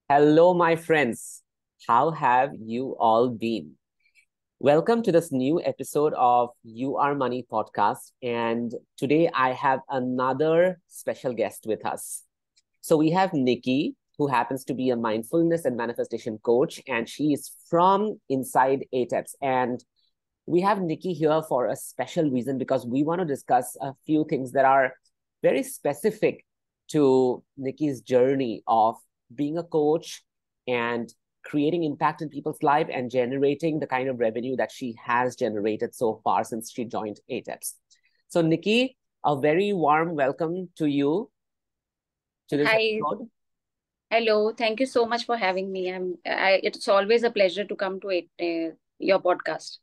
Hello, my friends. How have you all been? Welcome to this new episode of You Are Money podcast. And today I have another special guest with us. So we have Nikki, who happens to be a mindfulness and manifestation coach, and she is from inside Ateps. And we have Nikki here for a special reason because we want to discuss a few things that are very specific to Nikki's journey of being a coach and creating impact in people's life and generating the kind of revenue that she has generated so far since she joined ATEPS. So, Nikki, a very warm welcome to you to this Hi, episode. hello. Thank you so much for having me. It's always a pleasure to come to your podcast.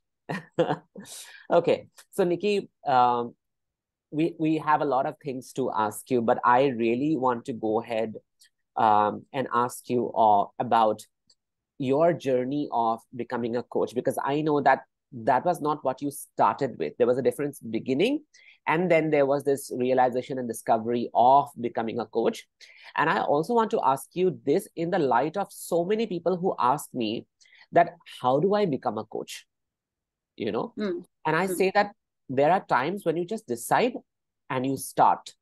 Okay, so Nikki, we have a lot of things to ask you, but I really want to go ahead and ask you about your journey of becoming a coach, because I know that that was not what you started with. There was a different beginning, and then there was this realization and discovery of becoming a coach. And I also want to ask you this in the light of so many people who ask me that how do I become a coach? You know, Hmm. and I Hmm. say that there are times when you just decide and you start,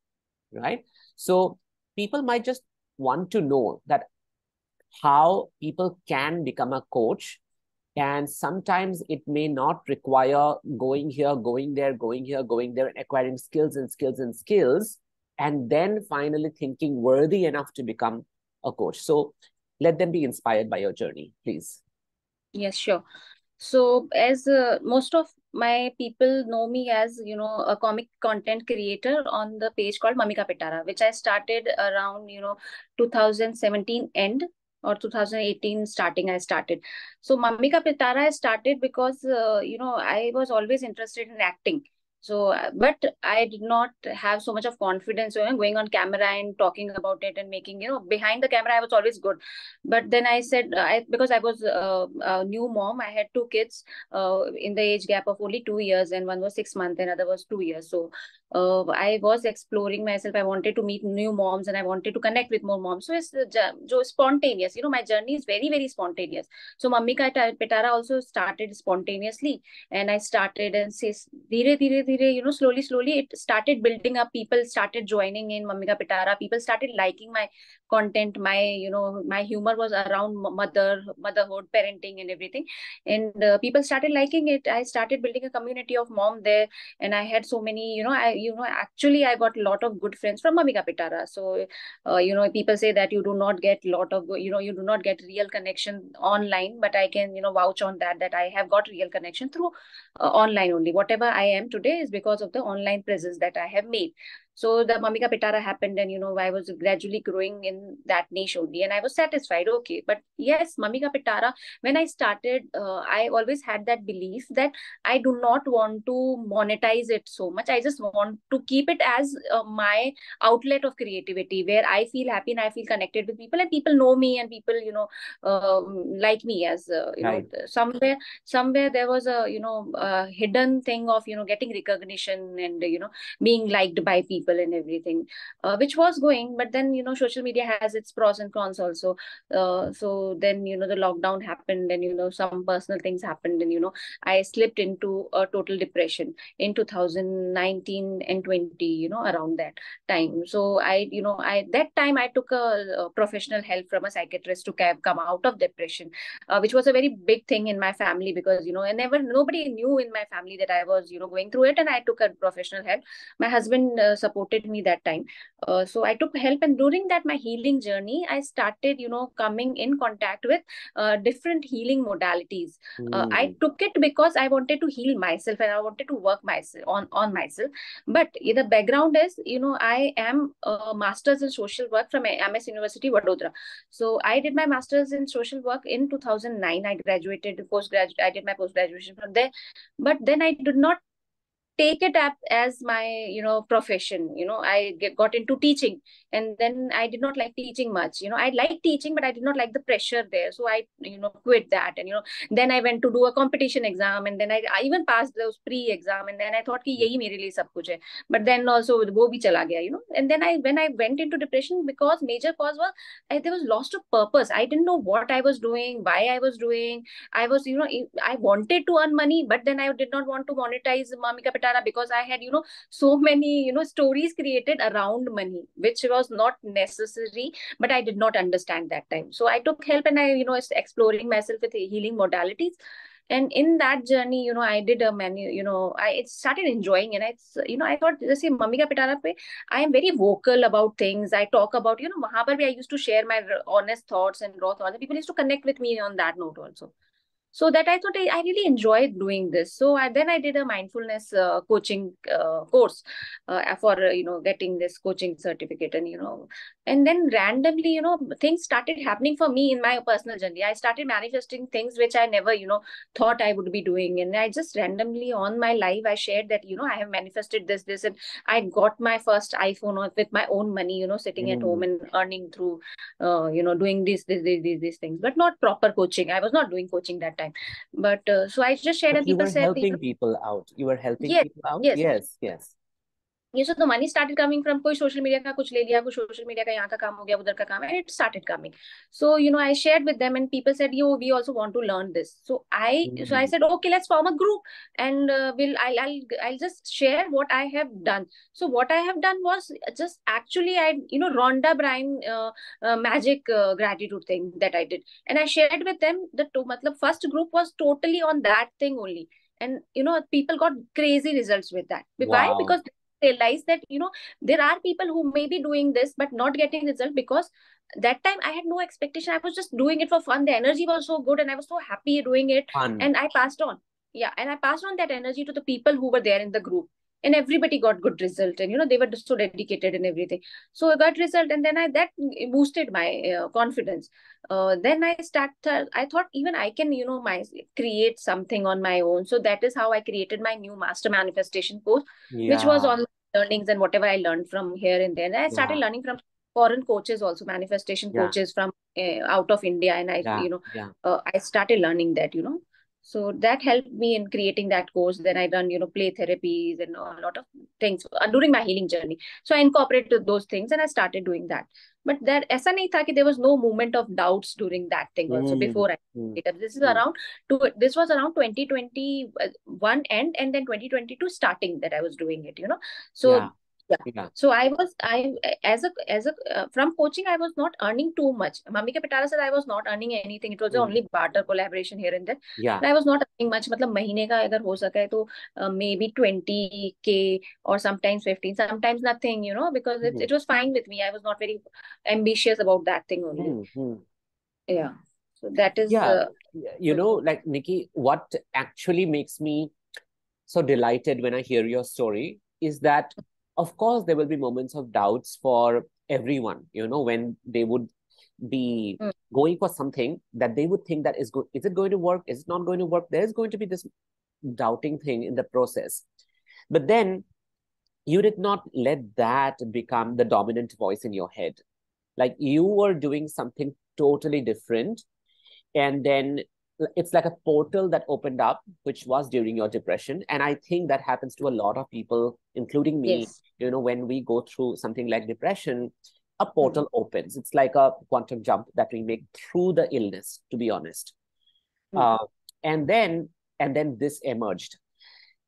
right? So people might just want to know that how people can become a coach. And sometimes it may not require going here, going there, going here, going there, acquiring skills and skills and skills, and then finally thinking worthy enough to become a coach. So let them be inspired by your journey, please. Yes, sure. So, as most of my people know me as, a comic content creator on the page called Mami Ka Pitara, which I started around, 2017 end or 2018 starting. I started. So, Mami Ka Pitara I started because, I was always interested in acting. So, but I did not have so much of confidence, going on camera and talking about it and making, behind the camera, I was always good. But then I said, because I was a new mom, I had two kids in the age gap of only 2 years, and one was 6 months and other was 2 years. So I was exploring myself. I wanted to meet new moms and I wanted to connect with more moms. So it's spontaneous. My journey is very, very spontaneous. So Mummy Ka Pitara also started spontaneously, and I started and says, dhire, dhire, dhire, slowly, slowly, it started building up. People started joining in Mummy Ka Pitara. People started liking my content. My humor was around motherhood, parenting, and everything. And people started liking it. I started building a community of mom there, and I had so many, actually I got a lot of good friends from Mamika Pitara. So people say that you do not get lot of, you do not get real connection online, but I can, vouch on that I have got real connection through online only. Whatever I am today is because of the online presence that I have made. So the Mamika Pitara happened, and I was gradually growing in that niche only, and I was satisfied. Okay, but yes, Mamika Pitara, when I started, I always had that belief that I do not want to monetize it so much. I just want to keep it as my outlet of creativity, where I feel happy and I feel connected with people, and people know me, and people, like me as, Right. somewhere there was a, hidden thing of, getting recognition and, being liked by people and everything, which was going. But then, social media has its pros and cons also. So then, the lockdown happened, and, some personal things happened, and, I slipped into a total depression in 2019 and 20, around that time. So that time I took a professional help from a psychiatrist to come out of depression, which was a very big thing in my family, because, and nobody knew in my family that I was, going through it, and I took a professional help. My husband supported me that time. So I took help, and during that my healing journey, I started, coming in contact with different healing modalities. I Mm, took it because I wanted to heal myself, and I wanted to work myself on myself. But the background is, I am a master's in social work from MS University Vadodara. So I did my master's in social work in 2009. I graduated I did my post graduation from there. But then I did not take it up as my, profession. I got into teaching, and then I did not like teaching much. I liked teaching, but I did not like the pressure there. So I, quit that. And, then I went to do a competition exam, and then I even passed those pre-exam, and then I thought कि यही मेरे लिए सब कुछ है. But then also वो भी चला गया. And then when I went into depression, because major cause was there was loss of purpose. I didn't know what I was doing, why I was doing. I was, I wanted to earn money, but then I did not want to monetize Mamika Pitara, because I had, so many, stories created around money, which was not necessary, but I did not understand that time. So I took help, and I, exploring myself with healing modalities. And in that journey, I did a many, I started enjoying, and I thought, जैसे mummy का पिटारा पे, I am very vocal about things. I talk about, वहां पर भी I used to share my honest thoughts and raw thoughts. And people used to connect with me on that note also. So that I thought I really enjoyed doing this. So then I did a mindfulness coaching course for getting this coaching certificate. And then randomly, things started happening for me in my personal journey. I started manifesting things which I never thought I would be doing. And I just randomly on my live, I shared that I have manifested this, and I got my first iPhone with my own money, sitting at home and earning through doing these things, but not proper coaching. I was not doing coaching that time. But so I just shared, But and you people were said, helping people out. You were helping yes, people out? yes. Yes, yes. So the money started coming from कोई social media का कुछ ले लिया, कुछ social media का यहाँ का काम हो गया, उधर का काम, and it started coming. So I shared with them, and people said, "Yo, we also want to learn this." So I said, "Okay, let's form a group, and I'll just share what I have done." So what I have done was just actually I Rhonda Bryan magic gratitude thing that I did, and I shared with them. The first group was totally on that thing only, and people got crazy results with that. Why? Wow. Because realize that there are people who may be doing this but not getting result, because that time I had no expectation. I was just doing it for fun. The energy was so good, and I was so happy doing it. Fun. And I passed on. Yeah, and I passed on that energy to the people who were there in the group, and everybody got good result, and they were so dedicated and everything. So I got result, and then that boosted my confidence. Then I thought even I can create something on my own. So that is how I created my new master manifestation course, which was Yeah. all learnings and whatever I learned from here and there. And I started Yeah. learning from foreign coaches also, manifestation Yeah. coaches from out of India. And Yeah. Yeah. I started learning that. So that helped me in creating that course. Then I done, play therapies and a lot of things during my healing journey. So I incorporated those things, and I started doing that. But that ऐसा नहीं था कि there was no moment of doubts during that thing also Mm, before I mm, did it. mm. This was around 2021 end, and then 2022 starting that I was doing it. Yeah. So yeah. Yeah. So I as a from coaching, I was not earning too much. Mamika Pitara said I was not earning anything. It was Mm. only barter collaboration here and there. Yeah. But I was not earning much. मतलब महीने का अगर हो सका है तो maybe 20K or sometimes 15, sometimes nothing, because Mm, it was fine with me. I was not very ambitious about that thing only. mm, mm. Yeah. So that is Yeah. Like Nikki, what actually makes me so delighted when I hear your story is that, of course, there will be moments of doubts for everyone, when they would be mm, going for something that they would think that is good. Is it going to work? Is it not going to work? There's going to be this doubting thing in the process. But then you did not let that become the dominant voice in your head. Like you were doing something totally different. And then it's like a portal that opened up, which was during your depression. And I think that happens to a lot of people, including me. yes. When we go through something like depression, a Mm, portal opens. It's like a quantum jump that we make through the illness, to be honest. mm, Uh, and then this emerged.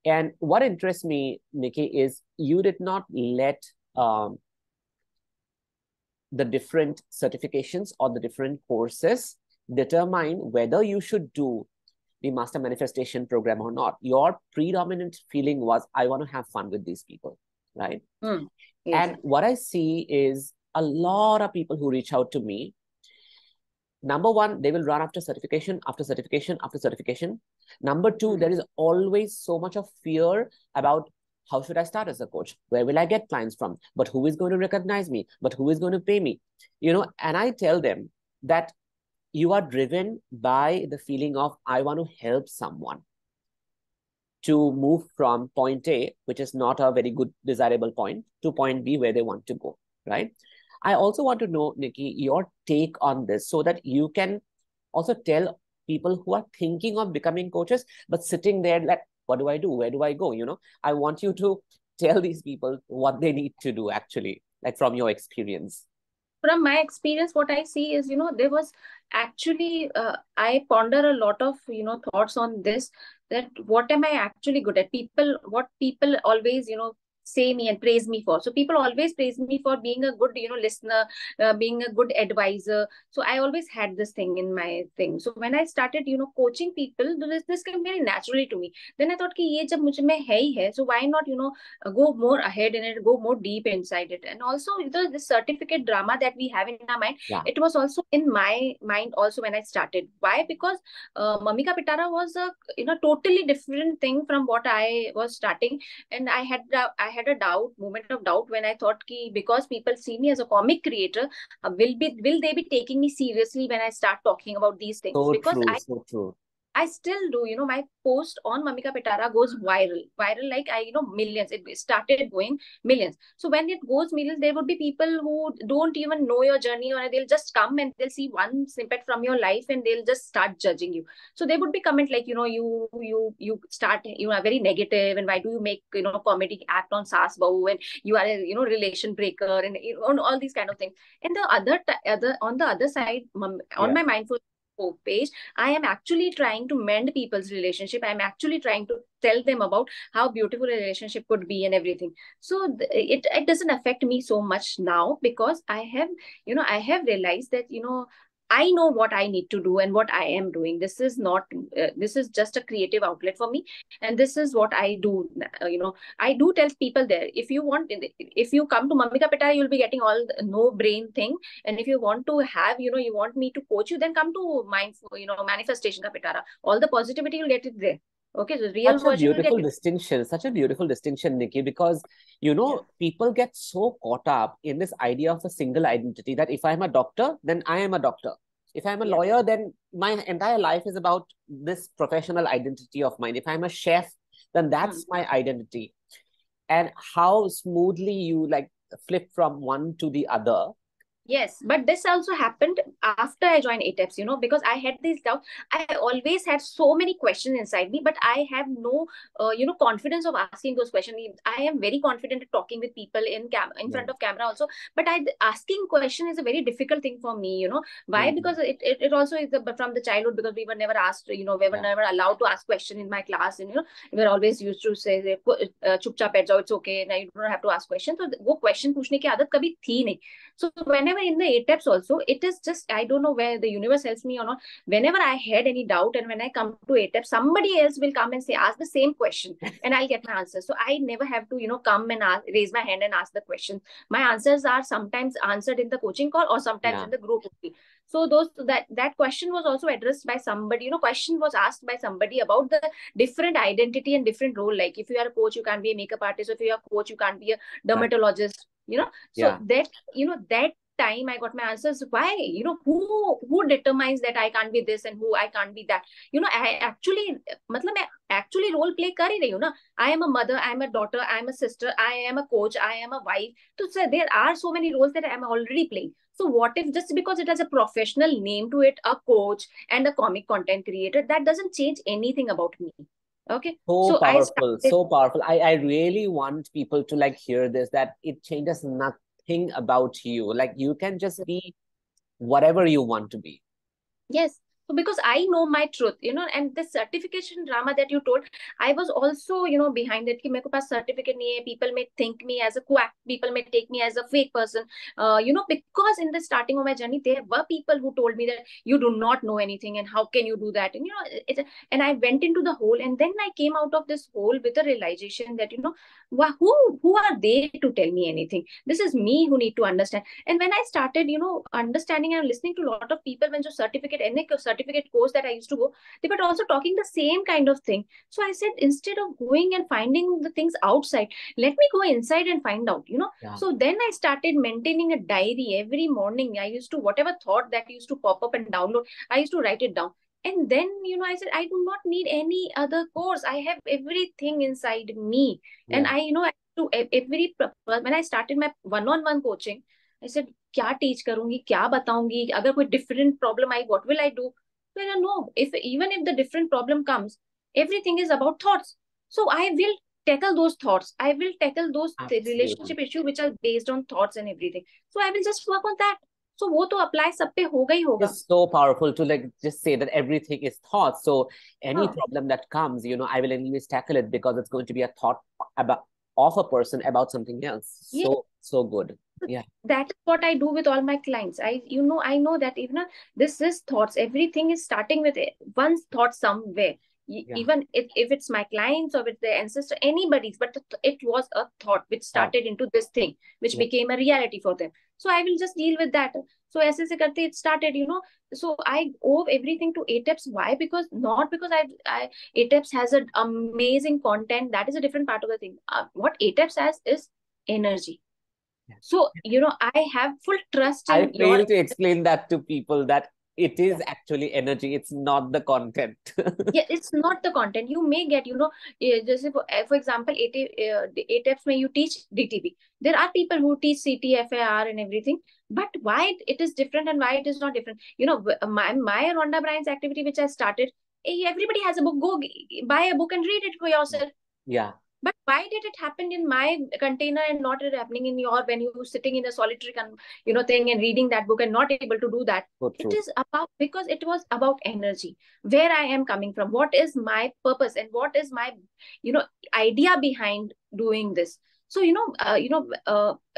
And what interests me, Nikki, is you did not let the different certifications or the different courses determine whether you should do the master manifestation program or not. Your predominant feeling was, I want to have fun with these people, right? mm, yes. And what I see is a lot of people who reach out to me. Number one, they will run after certification, after certification, after certification. Number two, Mm, there is always so much of fear about how should I start as a coach? Where will I get clients from? But who is going to recognize me? But who is going to pay me? And I tell them that you are driven by the feeling of, I want to help someone. to move from point A, which is not a very good desirable point, to point B where they want to go, right? I also want to know, Nikki, your take on this so that you can also tell people who are thinking of becoming coaches, but sitting there like, what do I do? Where do I go? I want you to tell these people what they need to do actually, like from your experience. From my experience, what I see is, there was actually, I ponder a lot of, thoughts on this, that what am I actually good at? What people always, say me and praise me for. So people always praise me for being a good, listener, being a good advisor. So I always had this thing in my thing. So when I started, coaching people, this came very naturally to me. Then I thought, कि ये जब मुझ में है ही है, so why not, go more ahead in it, go more deep inside it. And also the certificate drama that we have in our mind, Yeah. it was also in my mind also when I started. Why? Because Mummy Ka Pitara was a totally different thing from what I was starting. And I had a moment of doubt when I thought ki because people see me as a comic creator, will they be taking me seriously when I start talking about these things? So Because true, so true. I still do, my post on Mummy Ka Pitara goes viral. Viral, like millions. It started going millions. So when it goes millions, there would be people who don't even know your journey, or they'll just come and they'll see one snippet from your life and they'll just start judging you. So they would be comment like, you start, are very negative, and why do you make, comedy act on Saas Bahu, and you are a, relation breaker, and all these kind of things. And the other on the other side, on my mindful page, I am actually trying to mend people's relationship. I'm actually trying to tell them about how beautiful a relationship could be and everything. So it doesn't affect me so much now, because I have realized that, I know what I need to do and what I am doing. This is not, this is just a creative outlet for me. And this is what I do. I do tell people there, if you come to Mummy Ka Pitara, you'll be getting all the no brain thing. And if you want to have, you want me to coach you, then come to manifestation Ka Pitara. All the positivity, you'll get it there. Okay, so real Such a version will get beautiful it. distinction, such a beautiful distinction, Nikki, because Yeah. people get so caught up in this idea of a single identity that if I'm a doctor, then I am a doctor. If I'm a Yes. lawyer, then my entire life is about this professional identity of mine. If I'm a chef, then that's my identity. And how smoothly you like flip from one to the other. Yes, but this also happened after I joined Ateps, because I had these doubts. I always had so many questions inside me, but I have no, confidence of asking those questions. I am very confident at talking with people in front of camera also, but asking question is a very difficult thing for me. Why? Because it also is from the childhood, because we were never asked, we were never allowed to ask question in my class, and we were always used to say, "Chup chap बैठ जाओ, it's okay, now you don't have to ask question." So वो question पूछने की आदत कभी थी नहीं. So whenever in the Ateps also, it is just, I don't know where the universe helps me or not. Whenever I had any doubt and when I come to Ateps, somebody else will come and say, ask the same question and I'll get my answer. So I never have to, come and raise my hand and ask the question. My answers are sometimes answered in the coaching call or sometimes in the group. So that question was also addressed by somebody, question was asked by somebody about the different identity and different role. Like if you are a coach, you can't be a makeup artist. If you are a coach, you can't be a dermatologist. So that time I got my answers. Why? Who determines that I can't be this and who I can't be that? I actually, मैं actually role play कर ही रही हूँ ना. I am a mother, I am a daughter, I am a sister, I am a coach, I am a wife. So there are so many roles that I am already playing. So what if just because it has a professional name to it, a coach and a comic content creator, that doesn't change anything about me. Okay. So So I powerful, started. so powerful. I really want people to like hear this, that it changes nothing about you. Like you can just be whatever you want to be. Yes. So because I know my truth, and the certification drama that you told, I was also, behind it. कि मेरे को पास certificate नहीं है. People may think me as a quack. People may take me as a fake person. Because in the starting of my journey, there were people who told me that you do not know anything and how can you do that? And, and I went into the hole, and then I came out of this hole with a realization that, who are they to tell me anything? This is me who need to understand. And when I started, understanding and listening to a lot of people, when the certificate course that I used to go, they were also talking the same kind of thing. So I said, instead of going and finding the things outside, let me go inside and find out, So then I started maintaining a diary every morning. I used to, whatever thought that used to pop up and download, I used to write it down. And then, I said, I do not need any other course. I have everything inside me. And Yeah. when I started my one-on-one coaching, I said, क्या teach करूंगी, क्या बताऊंगी, अगर कोई different problem I, what will I do? So I don't know. Even if the different problem comes, everything is about thoughts. So I will tackle those thoughts. I will tackle those Absolutely. relationship issues which are based on thoughts and everything. So I will just work on that. So वो तो apply सब पे होगा ही होगा. It's so powerful to like just say that everything is thought. So any हाँ. problem that comes, I will anyways tackle it because it's going to be a thought about of a person about something else. Yeah. So good. Yeah. That is what I do with all my clients. I know that even this is thoughts. Everything is starting with one thought somewhere. Yeah. Even if it's my clients or with their ancestor, anybody's, but it was a thought which started into this thing, which Yeah. became a reality for them. So I will just deal with that. So ऐसे से करते it started, So I owe everything to Ateps. Why? Because not because I Ateps has an amazing content. That is a different part of the thing. What Ateps has is energy. So, I have full trust I in your. fail to explain that to people that it is Yeah. actually energy. It's not the content. Yeah, it's not the content. You may get, just for example, the ATEPs when you teach DTB, there are people who teach CTFAR and everything, but why it is different and why it is not different? My Rhonda Bryan's activity, which I started, everybody has a book. Go buy a book and read it for yourself. Yeah. But why did it happen in my container and not it happening in your, when you sitting in a solitary, thing and reading that book and not able to do that? So It true. is about, because it was about energy, where I am coming from, what is my purpose and what is my, idea behind doing this. So,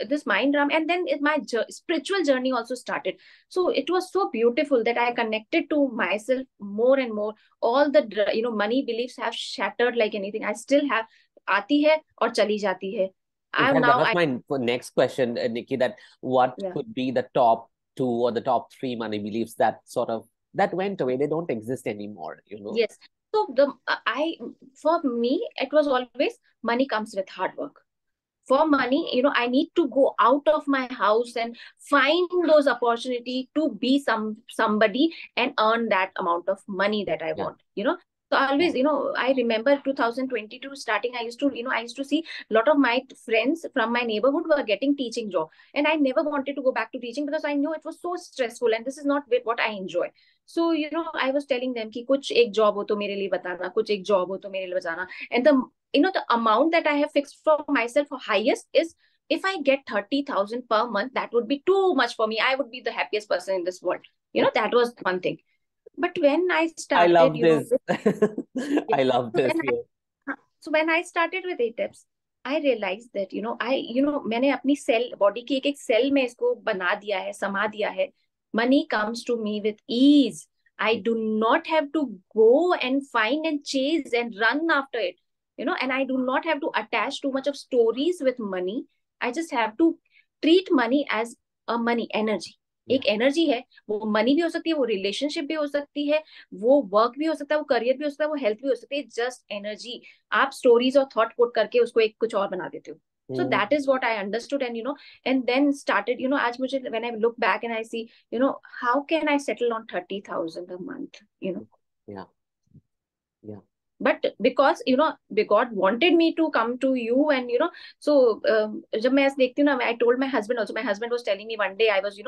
this mind ram, and then my spiritual journey also started. So it was so beautiful that I connected to myself more and more. All the, money beliefs have shattered like anything. I still have, आती है और चली जाती है. In I'm fact, that now, was my next question, Nikki, that what yeah. could be the top two or the top three money beliefs that sort of that went away? They don't exist anymore. Yes. So for me, it was always money comes with hard work. For money, I need to go out of my house and find those opportunity to be somebody and earn that amount of money that I Yeah. want. So always, Yeah. I remember 2022 starting, I used to see a lot of my friends from my neighborhood were getting teaching job. And I never wanted to go back to teaching because I knew it was so stressful and this is not what I enjoy. So, I was telling them कि कुछ एक job हो तो मेरे लिए बताना, कुछ एक job हो तो मेरे लिए बताना. And the amount that I have fixed for myself for highest is, if I get 30,000 per month, that would be too much for me. I would be the happiest person in this world. That was one thing. But when I I started, love this. yeah. I love So this. when I, Yeah. so when I started with Ateps, I realized that, मैंने अपनी cell, body की एक cell में इसको बना दिया है, समा दिया है. Money comes to me with ease. I do not have to go and find and chase and run after it. And I do not have to attach too much of stories with money. I just have to treat money as a money energy. Yeah. एक energy है, वो money भी हो सकती है, वो relationship भी हो सकती है, वो वर्क भी हो सकता है, वो करियर भी हो सकता है, वो हेल्थ भी हो सकती है. Just energy. आप स्टोरीज और थॉट पुट करके उसको एक कुछ और बना देते हो. So that is what I understood, and then started, आज मुझे, when I look back and I see, how can I settle on 30,000 a month, Yeah. Yeah. but because God wanted me to come to you, and so जब मैं ऐसे देखती हूँ ना, I told my husband also. My husband was telling me one day, I was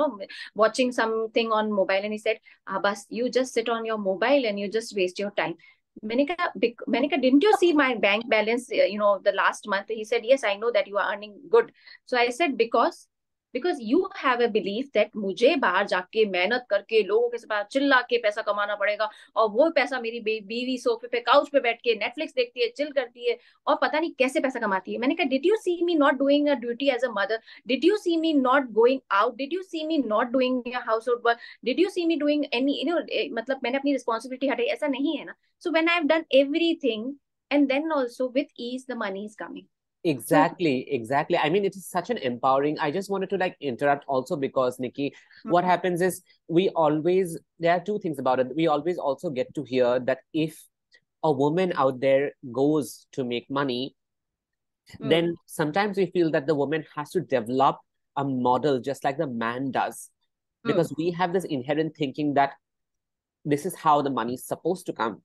watching something on mobile, and he said, bas you just sit on your mobile and you just waste your time. मैंने कहा didn't you see my bank balance the last month? He said, yes, I know that you are earning good. So I said, because you have a belief that मुझे बाहर जाके मेहनत करके लोगों के साथ चिल्ला के पैसा कमाना पड़ेगा, और वो पैसा मेरी बीवी सोफे पे काउच पे बैठ के नेटफ्लिक्स देखती है, चिल करती है, और पता नहीं कैसे पैसा कमाती है. मैंने कहा, did you see me not doing a duty as a mother? Did you see me not going out? Did you see me not doing household work? Did you see me doing any, मतलब मैंने अपनी responsibility हटाई? ऐसा नहीं है ना. So when I have done everything, and then also with ease the money is coming. So Exactly. I mean, it is such an empowering. I just wanted to like interrupt also because, Nikki, what happens is there are two things about it. We always also get to hear that if a woman out there goes to make money, then sometimes we feel that the woman has to develop a model just like the man does. Because we have this inherent thinking that this is how the money is supposed to come,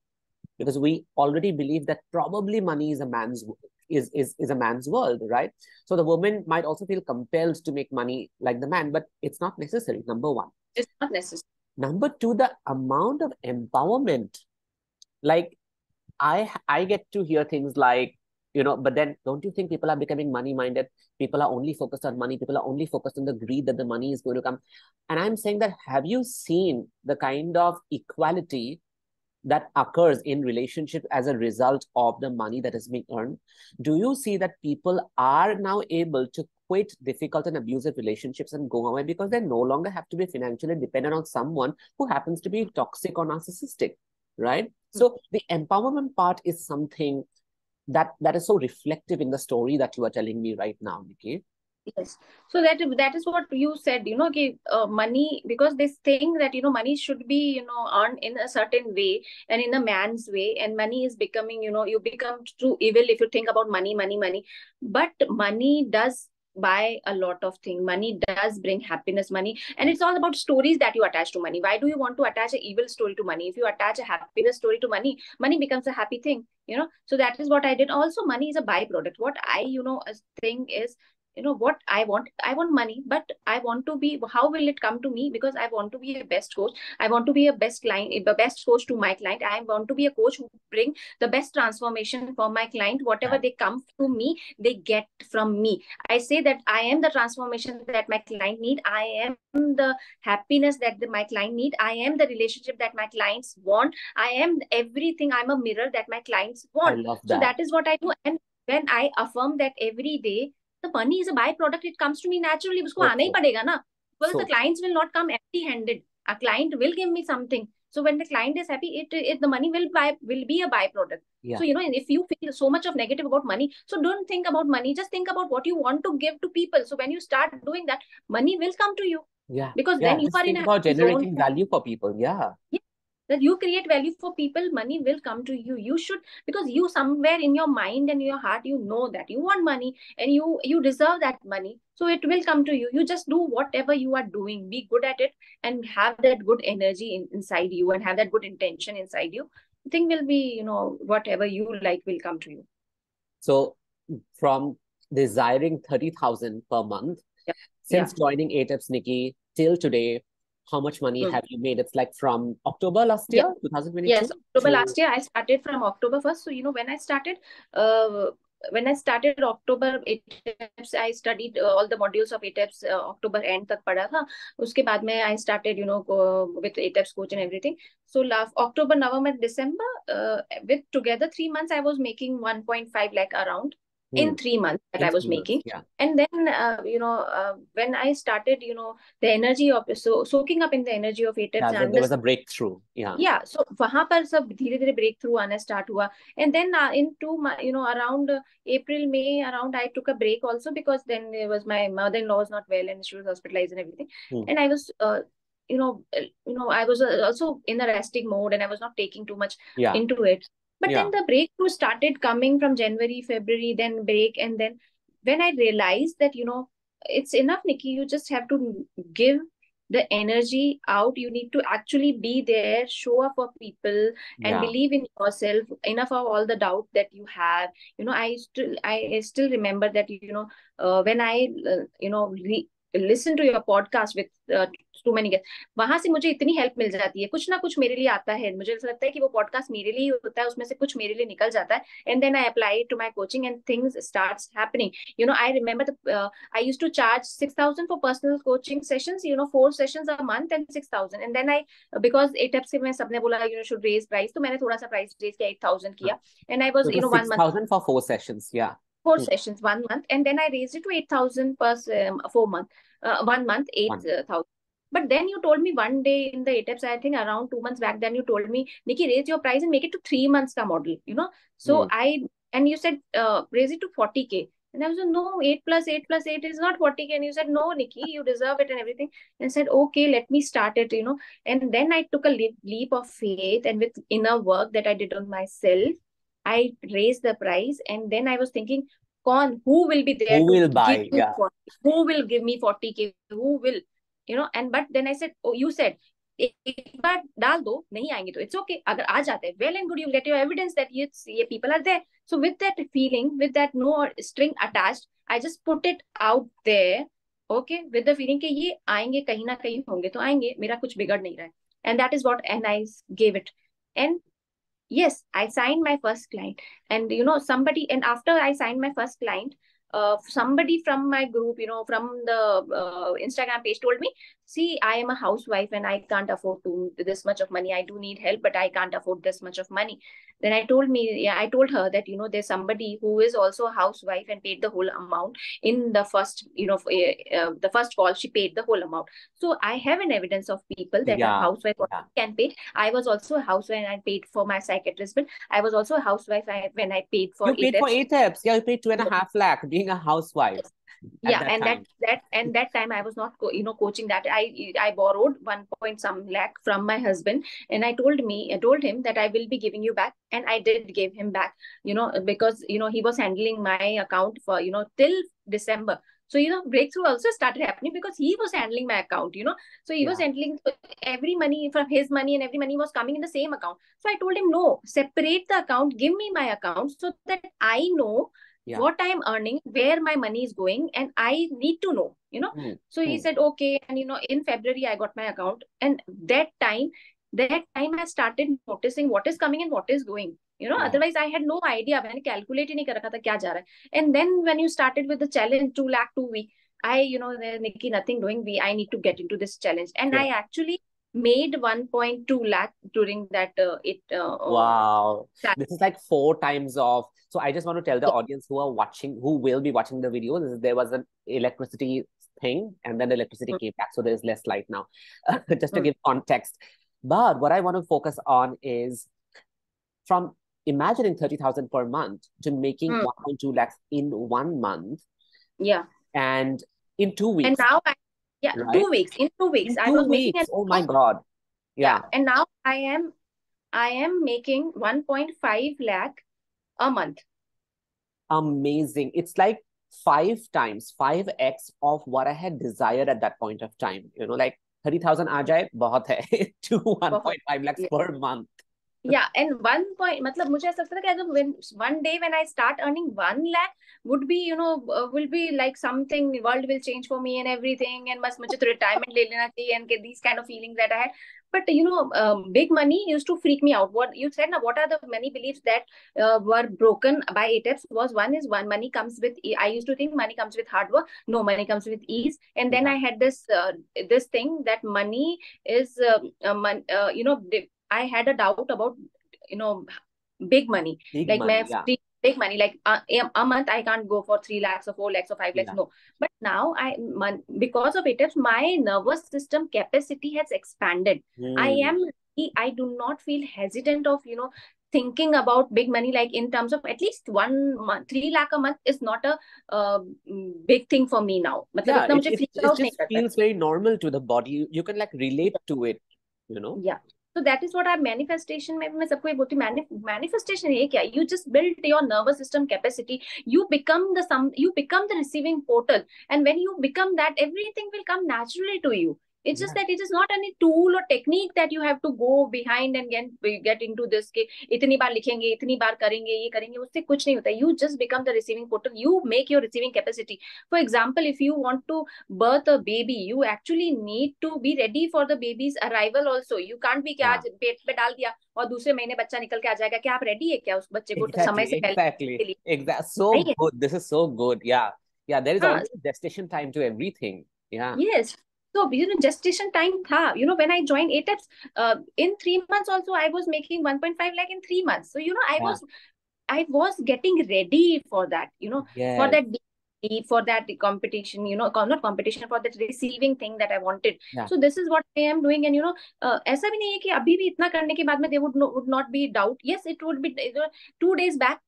because we already believe that probably money is a man's is a man's world, right? So the woman might also feel compelled to make money like the man, but it's not necessary. Number one. It's not necessary. Number two, the amount of empowerment. Like I get to hear things like, but then don't you think people are becoming money minded? People are only focused on money. People are only focused on the greed that the money is going to come. And I'm saying that, have you seen the kind of equality that occurs in relationship as a result of the money that is being earned? Do you see that people are now able to quit difficult and abusive relationships and go away because they no longer have to be financially dependent on someone who happens to be toxic or narcissistic, right? So the empowerment part is something that is so reflective in the story that you are telling me right now, Nikki. Yes. So that is what you said, okay, money, because this thing that, money should be, earned in a certain way and in a man's way, and money is becoming, you become too evil if you think about money, money, money. But money does buy a lot of things. Money does bring happiness, money. And it's all about stories that you attach to money. Why do you want to attach an evil story to money? If you attach a happiness story to money, money becomes a happy thing, So that is what I did. Also, money is a byproduct. What I, think is, what I want money, but I want to be, how will it come to me? Because I want to be a best coach. I want to be a best client, a best coach to my client. I want to be a coach who bring the best transformation for my client. Whatever they come to me, they get from me. I say that I am the transformation that my client need. I am the happiness that my client need. I am the relationship that my clients want. I am everything. I'm a mirror that my clients want. I love So that. that is what I do. And when I affirm that every day, the money is a byproduct. It comes to me naturally. उसको आना ही पड़ेगा ना, because the clients will not come empty-handed. A client will give me something. So when the client is happy, the money will be a byproduct. Yeah. So if you feel so much of negative about money, so don't think about money. Just think about what you want to give to people. So when you start doing that, money will come to you. Yeah. Because then you just are in think a about happy zone. generating value for people. Yeah. That you create value for people, money will come to you. You should, because you somewhere in your mind and your heart, you know that you want money and you deserve that money. So it will come to you. You just do whatever you are doing, be good at it, and have that good energy inside you, and have that good intention inside you. The thing will be, whatever you like will come to you. So from desiring 30,000 per month, since joining Ateps, Nikki, till today, how much money have you made? It's like from October last year, 2022? Yes, October last year. I started from October 1st. So, when I started October Ateps, I studied all the modules of Ateps. October end तक पढ़ा था. उसके बाद में I started, with Ateps coach and everything. So last October, November, December, with together 3 months, I was making 1.5 lakh around. In 3 months that I was making. And then, when I started, the energy of, soaking up in the energy of Ateps. Yeah, there was a breakthrough. Yeah. So वहां पर सब धीरे-धीरे breakthrough आना start हुआ. And then in 2 months, around April, May, around I took a break also, because then it was my mother-in-law was not well and she was hospitalized and everything. And I was, I was also in a resting mode, and I was not taking too much into it. But then the breakthrough started coming from January, February, then break. And then when I realized that, it's enough, Nikki, you just have to give the energy out. You need to actually be there, show up for people, and believe in yourself. Enough of all the doubt that you have. I still remember that, when I, listen to your podcast with too many guests, वहां से मुझे इतनी help मिल जाती है. कुछ ना कुछ मेरे लिए आता है. मुझे ऐसा लगता है कि वो पॉडकास्ट मेरे लिए होता है, उसमें से कुछ मेरे लिए निकल जाता है. And then I apply it to my coaching, and things starts happening. I remember I used to charge 6,000 for personal coaching sessions. 4 sessions a month and 6,000. And then because Ateps से मैं सबने बोला should raise price, तो मैंने थोड़ा सा price raise किया, 8,000 किया. And I was, so 1 month. 6,000 for 4 sessions. 4 sessions, 1 month, and then I raised it to 8,000 per 4 month. 1 month, 8,000. But then you told me one day in the Ateps, I think around 2 months back, then you told me, Nikki, raise your price and make it to 3 months ka model, So and you said, raise it to 40K. And I was like, no, 8 plus 8 plus 8 is not 40K. And you said, no, Nikki, you deserve it and everything. And I said, okay, let me start it, And then I took a leap of faith, and with inner work that I did on myself, I raised the price. And then I was thinking, who will be there? Who will buy? Who will give me 40K? Who will, and but then I said, oh, you said, एक बार डाल दो, नहीं आएंगे तो it's okay, अगर आ जाते हैं well and good, you get your evidence that ये people are there. So with that feeling, with that no string attached, I just put it out there. Okay, with the feeling कि ये आएंगे, कहीं ना कहीं होंगे तो आएंगे, मेरा कुछ बिगड़ नहीं रहा है. And that is what, and I gave it. And yes, I signed my first client. And somebody, and after I signed my first client, somebody from my group, from the Instagram page told me, see, I am a housewife and I can't afford to this much of money. I do need help, but I can't afford this much of money. Then I told her that, there's somebody who is also a housewife and paid the whole amount in the first, the first call, she paid the whole amount. So I have an evidence of people that a Yeah, housewife yeah. can pay. I was also a housewife and I paid for my psychiatrist bill. I was also a housewife when I paid for You paid for Ateps. Ateps. Yeah, you paid 2.5 lakh being a housewife at Yeah, that and time. that time I was not coaching that. I borrowed 1 point some lakh from my husband, and I told him that I will be giving you back, and I did give him back. Because he was handling my account for till December. So breakthrough also started happening because he was handling my account. So he was Yeah, handling every money from his money, and every money was coming in the same account. So I told him, no, separate the account, give me my account so that I know yeah. what I am earning, where my money is going, and I need to know. Hmm, So he hmm. said, okay. And in February, I got my account. And that time I started noticing what is coming and what is going. Yeah. Otherwise I had no idea. मैंने calculate ही नहीं कर रखा था क्या जा रहा है. And then when you started with the challenge 2 lakh 2 week, Nikki, nothing doing. I need to get into this challenge. And I Sure. actually made 1.2 lakh during that Wow. challenge. This is like 4 times of. So I just want to tell the audience who are watching, who will be watching the video, there was an electricity thing and then the electricity came back. So there's less light now, just to Mm. give context. But what I want to focus on is from imagining 30,000 per month to making Mm. 1.2 lakhs in 1 month Yeah. and in two And weeks, now, yeah, right? 2 weeks. In 2 weeks, In I two was making weeks. Oh my God. yeah, Yeah. and now I am making 1.5 lakh a month. Amazing. It's like 5 times, 5x of what I had desired at that point of time. Like 30,000 aa jaye, bahut hai to बहुत. 1.5 lakhs Yeah. per month. Yeah, and 1 point, मतलब मुझे ऐसा लगता था कि अगर when one day when I start earning 1 lakh would be will be like something, world will change for me and everything, and बस मुझे तो retirement ले लेना चाहिए, and these kind of feelings that I had. But big money used to freak me out. What you said now, what are the many beliefs that were broken by Ateps was one money comes with. I used to think money comes with hard work. No, money comes with ease. And then Yeah. I had this thing that money is I had a doubt about you know big money. Big Like money. Yeah. big money, like a month I can't go for 3 lakhs or 4 lakhs or 5 lakhs. Yeah. No, but now because of it, my nervous system capacity has expanded. I Hmm. am I do not feel hesitant of thinking about big money, like in terms of at least 1 month. 3 lakh a month is not a big thing for me now. मतलब Yeah. इतना It, मुझे it, freak it out नहीं just करता. feels very normal to the body. You can like relate to it. Yeah. So that is what our manifestation में मैं सबको ये बोलती हूँ, manifestation ये क्या, you just build your nervous system capacity, you become the receiving portal, and when you become that, everything will come naturally to you. It's just Yeah. that it is not any tool or technique that you have to go behind and get into this के इतनी बार लिखेंगे, इतनी बार करेंगे, ये करेंगे, उससे कुछ नहीं होता. You just become the receiving portal. You make your receiving capacity. For example, if you want to birth a baby, you actually need to be ready for the baby's arrival also. You can't be कि Yeah. आज पेट पे डाल दिया और दूसरे महीने बच्चा निकल के आ जाएगा. क्या आप रेडी है क्या उस बच्चे को समय Exactly. से पहले Exactly. के लिए? Exactly. So नहीं है. good. This is so good. Yeah. Yeah. There is हाँ. always a gestation time to everything. Yeah. Yes. So, gestation time tha. When I joined Ateps, in 3 months also, I was making 1.5 lakh in 3 months. So, Yeah. I was getting ready for that, for Yes. that for that competition, not competition, for that receiving thing that I wanted. Yeah. So this is what I am doing. And ऐसा भी नहीं है कि अभी भी इतना करने के बाद में there would not be doubt. Yes, it would be. 2 days back,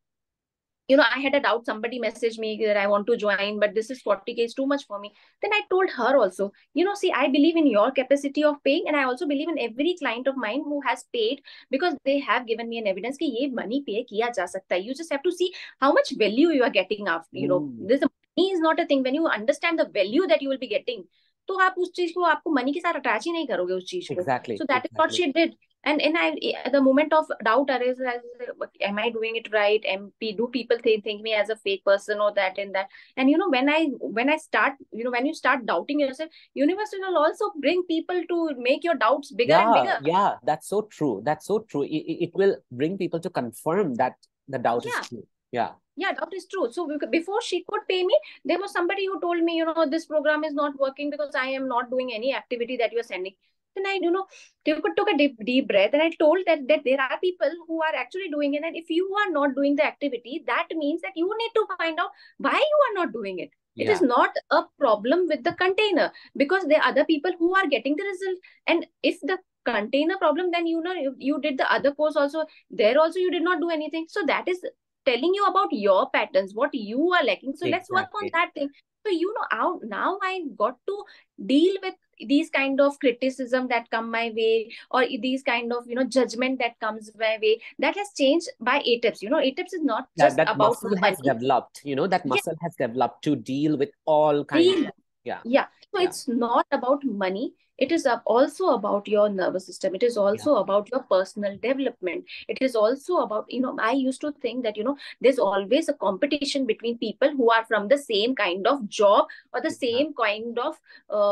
I had a doubt. Somebody messaged me that I want to join, but this is 40K is too much for me. Then I told her also, see, I believe in your capacity of paying, and I also believe in every client of mine who has paid, because they have given me an evidence कि ये money pay किया जा सकता है. You just have to see how much value you are getting after. Mm. This money is not a thing. When you understand the value that you will be getting, तो आप उस चीज को, आपको मनी के साथ अटैच ही नहीं करोगे उस चीज को. Exactly, so that is what exactly. She did. And I, the moment of doubt arises, am I doing it right? Do people think me as a fake person or that and that? And when I start, when you start doubting yourself, universe will also bring people to make your doubts bigger and Yeah, bigger. yeah, that's so true. That's so true. It will bring people to confirm that the doubt is Yeah. true. Yeah. Yeah, that is true. So before she could pay me, there was somebody who told me, this program is not working because I am not doing any activity that you are sending. Then I, took a deep breath, and I told that there are people who are actually doing it. And if you are not doing the activity, that means that you need to find out why you are not doing it. It is Yeah. not a problem with the container, because there are other people who are getting the result. And if the container problem, then you did the other course also. There also you did not do anything. So that is telling you about your patterns, what you are lacking. So let's work on Exactly. that thing. So now I got to deal with these kind of criticism that come my way, or these kind of judgment that comes my way. That has changed by Ateps. Ateps is not That just that about muscle has money. developed, that Yeah, muscle has developed to deal with all kinds deal. of, yeah, Yeah. So yeah, it's not about money. It is also about your nervous system. It is yeah. also about your personal development. It is also about, I used to think that, there's always a competition between people who are from the same kind of job or the Yeah. same kind of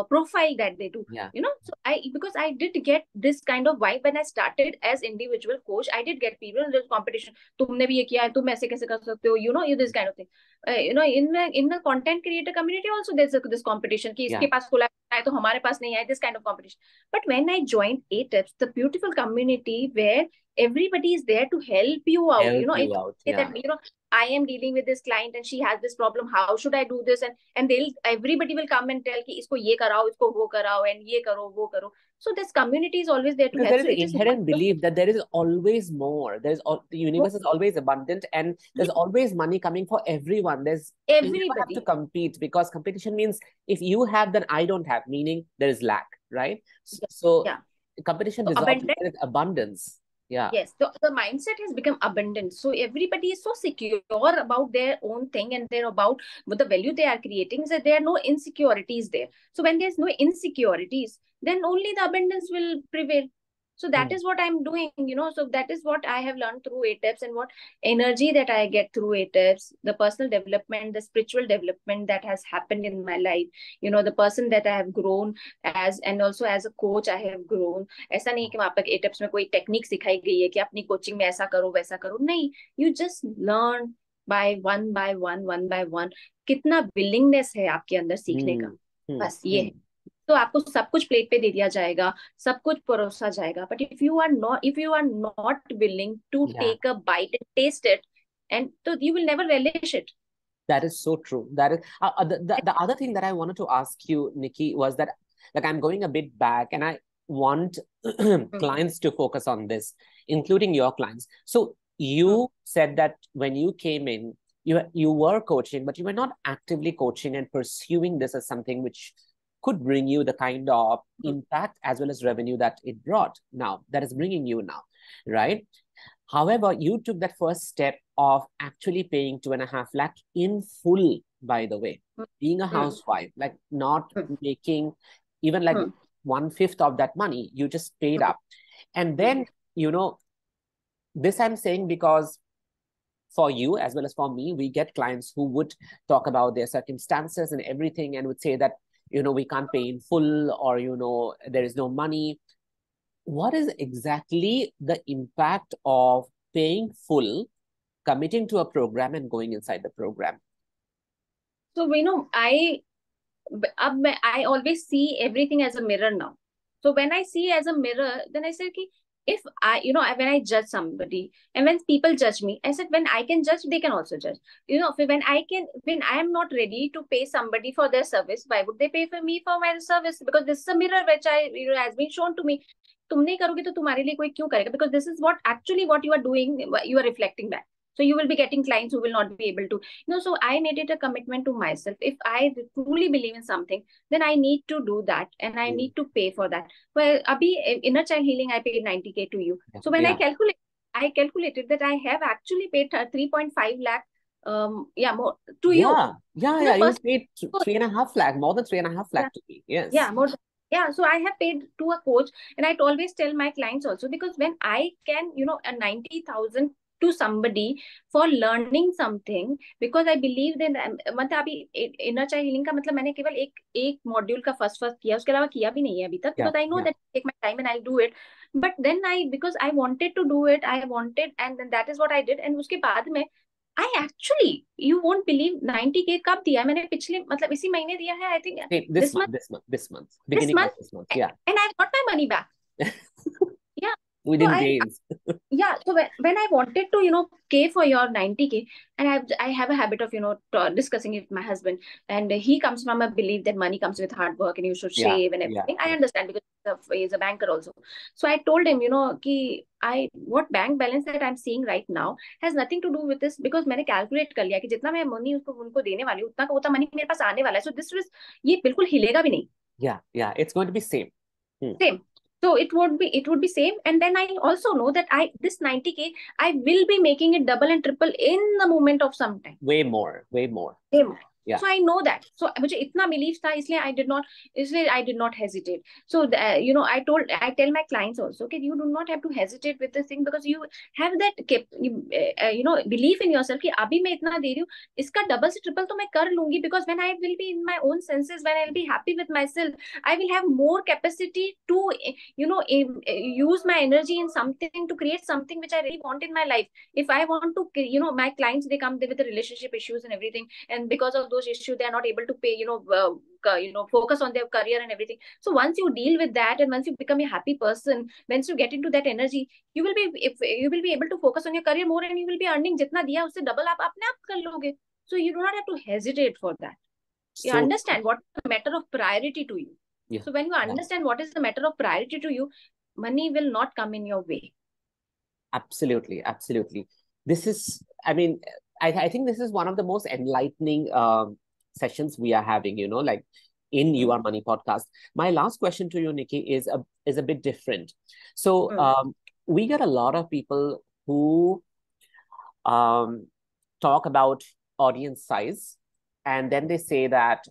profile that they do. Yeah. So because I did get this kind of vibe when I started as individual coach, I did get people in this competition. तुमने भी ये किया है, तुम ऐसे कैसे कर सकते हो, this kind of thing. In the content creator community also, there's this competition कि इसके Yeah. पास खुला है तो हमारे पास नहीं है, this kind of competition. But when I joined Ateps, the beautiful community where everybody is there to help you out, Help if you out. say Yeah. that I am dealing with this client and she has this problem, how should I do this? And everybody will come and tell कि इसको ये कराओ, इसको वो कराओ, and ये करो वो करो. So this community is always there to Because there help. is So an it is not inherent belief that there is always more. The universe is always abundant, and there's always money coming for everyone. You never have to everybody. compete, because competition means if you have, then I don't have, meaning there is lack, right? Yeah. So Yeah. competition So dissolves when abundant. there is abundance. Yeah. Yes, the mindset has become abundant. So everybody is so secure about their own thing, and they're about what the value they are creating, is that there are no insecurities there. So when there's no insecurities, then only the abundance will prevail. So that Mm. is what I'm doing, So that is what I have learned through Ateps, and what energy that I get through Ateps, the personal development, the spiritual development that has happened in my life, the person that I have grown as, and also as a coach, I have grown. ऐसा नहीं कि वहां पर एटेप्स में कोई technique सिखाई गई है कि अपनी कोचिंग में ऐसा करो वैसा करो, नहीं. You just learn by one. कितना विलिंगनेस है आपके अंदर सीखने का, Mm. Mm. बस ये है. Mm. तो आपको सब कुछ प्लेट पे दे दिया जाएगा, सब कुछ परोसा जाएगा, but if you are not willing to Yeah. Take a bite and taste it, and तो you will never relish it. That is so true. That is the other thing that I wanted to ask you, Nikki, was that, like, I'm going a bit back, and I want clients to focus on this, including your clients. So you said that when you came in, you were coaching, but you were not actively coaching and pursuing this as something which could bring you the kind of impact as well as revenue that it brought now, that is bringing you now, right? However, you took that first step of actually paying 2.5 lakh in full, by the way, being a housewife, like not making even like 1/5 of that money, you just paid up. And then, this I'm saying because for you as well as for me, we get clients who would talk about their circumstances and everything and would say that, we can't pay in full, or, there is no money. What is exactly the impact of paying full, committing to a program, and going inside the program? So I always see everything as a mirror now. So when I see as a mirror, then I say, okay, if when I judge somebody, and when people judge me, I said, when I can judge, they can also judge. When I am not ready to pay somebody for their service, why would they pay for me for my service? Because this is a mirror which has been shown to me. तुम नहीं करोगे तो तुम्हारे लिए कोई क्यों करेगा? Because this is what you are doing, you are reflecting back. So you will be getting clients who will not be able to. So I made it a commitment to myself. If I truly believe in something, then I need to do that, and I need to pay for that. Well, abhi inner child healing, I paid 90K to you. So when Yeah. I calculated that I have actually paid 3.5 lakh Yeah, more to you. Yeah. You First, have paid 3.5 lakh, more than 3.5 yeah, lakh to me. Yes. yeah, more. Yeah, so I have paid to a coach, and I always tell my clients also, because when I can, a 90,000 to somebody for learning something, because I believe that मतलब अभी inner child healing का मतलब मैंने केवल एक module का first किया, उसके अलावा किया भी नहीं है अभी तक, Yeah. because I know that take my time and I'll do it. But then because I wanted to do it, I wanted, and then that is what I did. And उसके बाद में I actually, you won't believe, 90K कब दिया है मैंने, पिछले मतलब इसी महीने दिया है, I think This this month, month, this beginning of month, this month. Yeah. and I got my money back. Yeah. So Within days. yeah, so when I wanted to, pay for your 90K, and I have a habit of, discussing it with my husband, and he comes from a belief that money comes with hard work and you should Yeah. save and everything. I understand, because he's a banker also. So I told him, कि what bank balance that I'm seeing right now has nothing to do with this, because मैंने calculate कर लिया कि जितना मैं money उनको देने वाली हूँ, उतना का उतना money मेरे पास आने वाला है. So this was, ये बिल्कुल हिलेगा भी नहीं. Yeah. It's going to be same. Same. So it would be same. And then I also know that this 90K, I will be making it double and triple in the moment of some time. Way more. Same. Yeah. So I know that. So मुझे इतना belief था, इसलिए I did not hesitate. So I tell my clients also, okay, you do not have to hesitate with this thing, because you have that belief in yourself कि अभी मैं इतना दे रही हूँ, इसका double से triple तो मैं कर लूंगी, because when I will be in my own senses, when I'll be happy with myself, I will have more capacity to use my energy in something, to create something which I really want in my life. If I want to, my clients, they come with the relationship issues and everything, and because of those issues they are not able to pay, focus on their career and everything. So once you deal with that, and once you become a happy person, once you get into that energy, you will be able to focus on your career more, and you will be earning जितना दिया उससे double आप अपने आप कर लोगे. So you do not have to hesitate for that. You So understand what is the matter of priority to you. yeah. So when you understand what is the matter of priority to you, money will not come in your way. Absolutely. This is, I mean, I think this is one of the most enlightening sessions we are having, like in You Are Money podcast. My last question to you, Nikki, is a bit different. So we get a lot of people who talk about audience size, and then they say that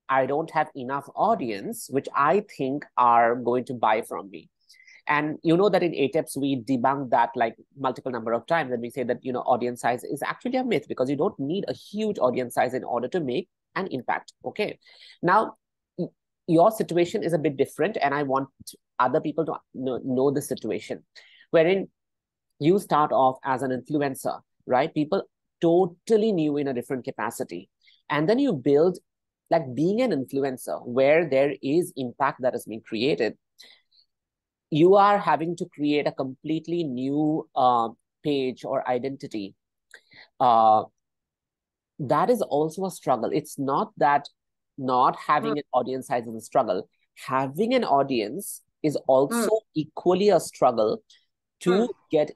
I don't have enough audience, which I think are going to buy from me. And you know that in Ateps, we debunk that like multiple number of times. And we say that, audience size is actually a myth, because you don't need a huge audience size in order to make an impact. Okay. Now, your situation is a bit different, and I want other people to know the situation wherein you start off as an influencer, right? People totally knew in a different capacity. And then you build, like, being an influencer where there is impact that is being created. You are having to create a completely new page or identity. That is also a struggle. It's not that not having an audience size is a struggle. Having an audience is also equally a struggle to get,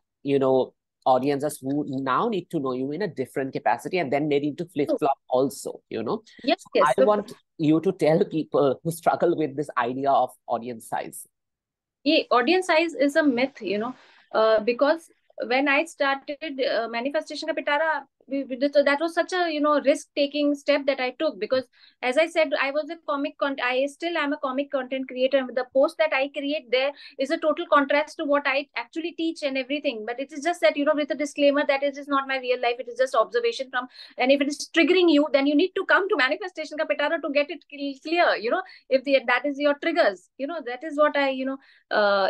audiences who now need to know you in a different capacity, and then they need to flip-flop also, Yes, So yes. I want you to tell people who struggle with this idea of audience size. Yeah, audience size is a myth, because when I started manifestation ka pitara, that was such a risk-taking step that I took, because as I said, I was a I still am a comic content creator, and the post that I create there is a total contrast to what I actually teach and everything. But it is just that, with a disclaimer that it is not my real life, it is just observation from, and if it is triggering you, then you need to come to manifestation ka pitara to get it clear, if that is your triggers, that is what I,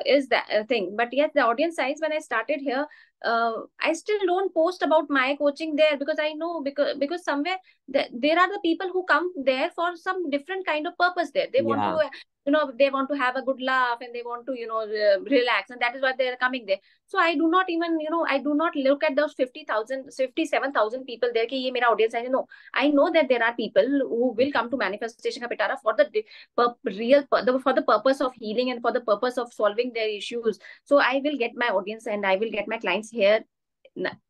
is that thing. But yes, the audience size, when I started here, I still don't post about my coaching there, because I know, because somewhere there are the people who come there for some different kind of purpose there. They want to, they want to have a good laugh, and they want to, relax, and that is why they are coming there. So I do not even, I do not look at those 50,000, 57,000 people there ki ye mera audience hai. No, I know that there are people who will come to manifestation ka pitara for the for the purpose of healing and for the purpose of solving their issues. So I will get my audience and I will get my clients here,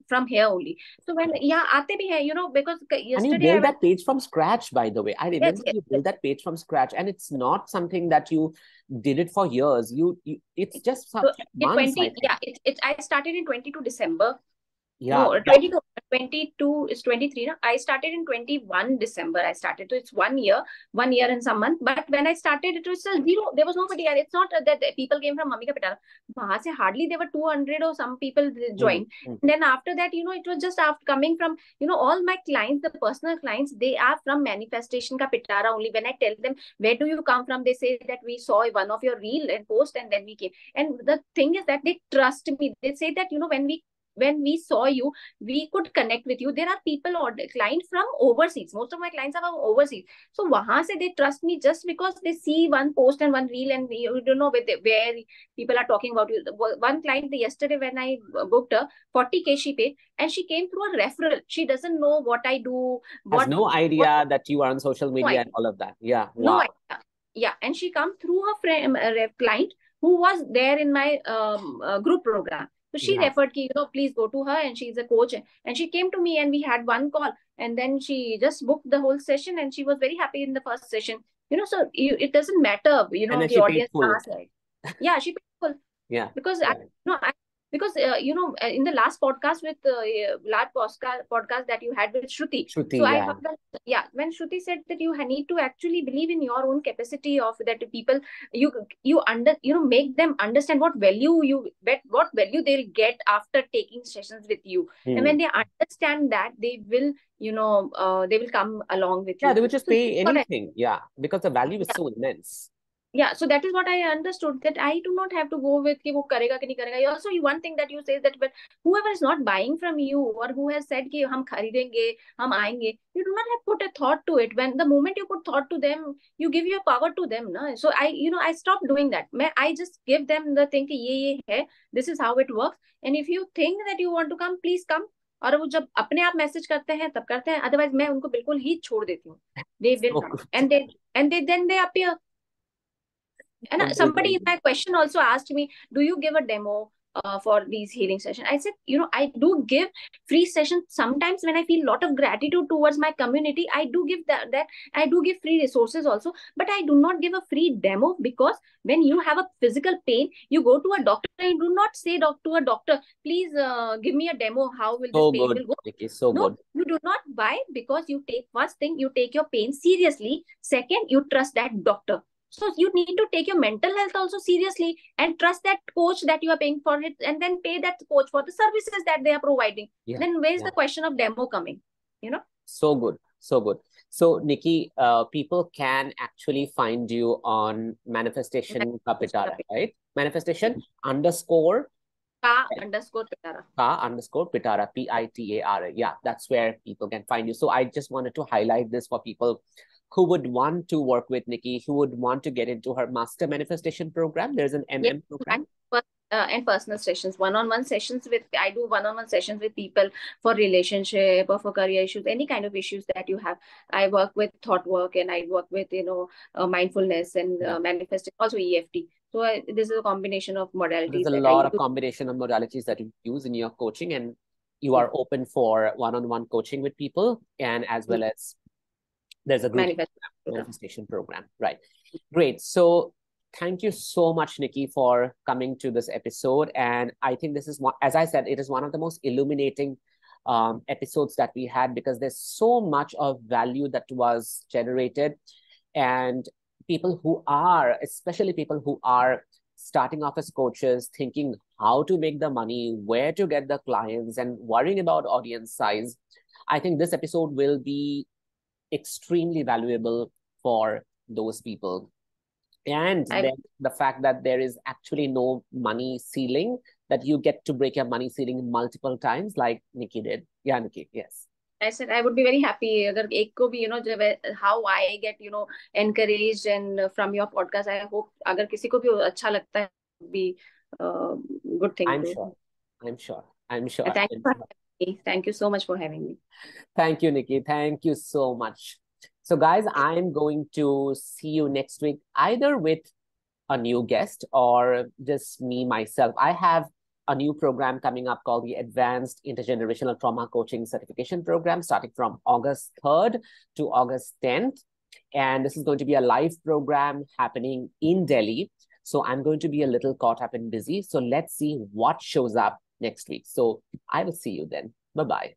from here only. So when aate bhi hai, because yesterday and you build that page from scratch, by the way. I remember you built that page from scratch, and it's not something that you did it for years. It's just some months, I think. I started in 22 December. Yeah. No, 22, 22 is 23. No? I started in 21 December. I started. So it's 1 year and some month. But when I started, it was still zero. There was nobody. And it's not that people came from Mummy Ka Pitara. वहां से hardly there were 200 or some people joined. Mm. And then after that, it was just after coming from, all my clients, the personal clients, they are from Manifestation Ka Pitara only. When I tell them, where do you come from? They say that we saw one of your reel and post and then we came. And the thing is that they trust me. They say that, when we saw you, we could connect with you. There are people or clients from overseas. Most of my clients are from overseas. So wahan se they trust me just because they see one post and one reel, and you don't know where people are talking about you. One client yesterday when I booked her, 40K she paid, and she came through a referral. She doesn't know what I do, Has what no what idea that you are on social no media and idea. all of that. Yeah. No Wow. idea. Yeah, and she come through her friend, client who was there in my group program. So she Yeah. referred, please go to her, and she's a coach. And she came to me, and we had one call, and then she just booked the whole session, and she was very happy in the first session. So it doesn't matter, And then the she paid audience full. asked, right? Yeah, she paid full. Yeah. Because Right. because in the last podcast with last podcast that you had with Shruti, so Shruti, I yeah. heard that, yeah, when Shruti said that you need to actually believe in your own capacity of that people, make them understand what value they'll get after taking sessions with you. And when they understand that, they will come along with Yeah, you. they would just So this is pay what anything. Yeah, because the value is so immense. yeah, so that is what I understood, that I do not have to go with कि वो करेगा कि नहीं करेगा. Also, one thing that you say that, but whoever is not buying from you or who has said कि हम खरीदेंगे, हम आएंगे, you do not have put a thought to it. When the moment you put thought to them, you give your power to them, ना. So I stopped doing that. I just give them the thing कि ये है, this is how it works, and if you think that you want to come, please come. और वो जब अपने आप message करते हैं तब करते हैं, अदरवाइज मैं उनको बिल्कुल ही छोड़ देती हूँ. They will So come, good. and then they appear. And somebody in Amazing. my question also asked me, do you give a demo for these healing sessions? I said, I do give free sessions. Sometimes when I feel a lot of gratitude towards my community, I do give that I do give free resources also, but I do not give a free demo, because when you have a physical pain, you go to a doctor and do not say to a doctor, please give me a demo. How will this So pain good, will go? Nikki. So No, good. you do not buy, because you take, first thing, you take your pain seriously. Second, you trust that doctor. So you need to take your mental health also seriously and trust that coach that you are paying for it, and then pay that coach for the services that they are providing. Yeah. Then where's Yeah. the question of demo coming? So good. So good. So, Nikki, people can actually find you on Manifestation Kapitara, right? Manifestation underscore Ka_Pitara. Pitara, Pitara. Yeah, that's where people can find you. So I just wanted to highlight this for people who would want to work with Nikki, who would want to get into her master manifestation program. There's an Yes, program. and personal sessions, one-on-one sessions with, I do one-on-one sessions with people for relationship or for career issues, any kind of issues that you have. I work with thought work, and I work with, mindfulness and manifesting, also EFT. So this is a combination of There's modalities a that I lot of use. combination of modalities that you use in your coaching, and you Yeah, are open for one-on-one coaching with people, and as well as there's a group manifesting. manifestation program. Right. Great. So thank you so much, Nikki, for coming to this episode. And I think this is one, as I said, it is one of the most illuminating episodes that we had, because there's so much of value that was generated. And people who are, especially people who are starting off as coaches, thinking how to make the money, where to get the clients, and worrying about audience size, I think this episode will be extremely valuable for those people. And I then the fact that there is actually no money ceiling, that you get to break your money ceiling multiple times, like Nikki did. Yeah, Nikki, yes. I said I would be very happy अगर एक को भी how I get encouraged and from your podcast. I hope अगर किसी को भी अच्छा लगता है, be good thing I'm to. sure. I'm sure. I'm sure. Thank you for having me. Thank you so much for having me. Thank you, Nikki. Thank you so much. So, guys, I'm going to see you next week, either with a new guest or just me, myself. I have a new program coming up called the Advanced Intergenerational Trauma Coaching Certification Program, starting from August 3rd to August 10th. And this is going to be a live program happening in Delhi. So I'm going to be a little caught up and busy. So let's see what shows up next week. So I will see you then. Bye bye.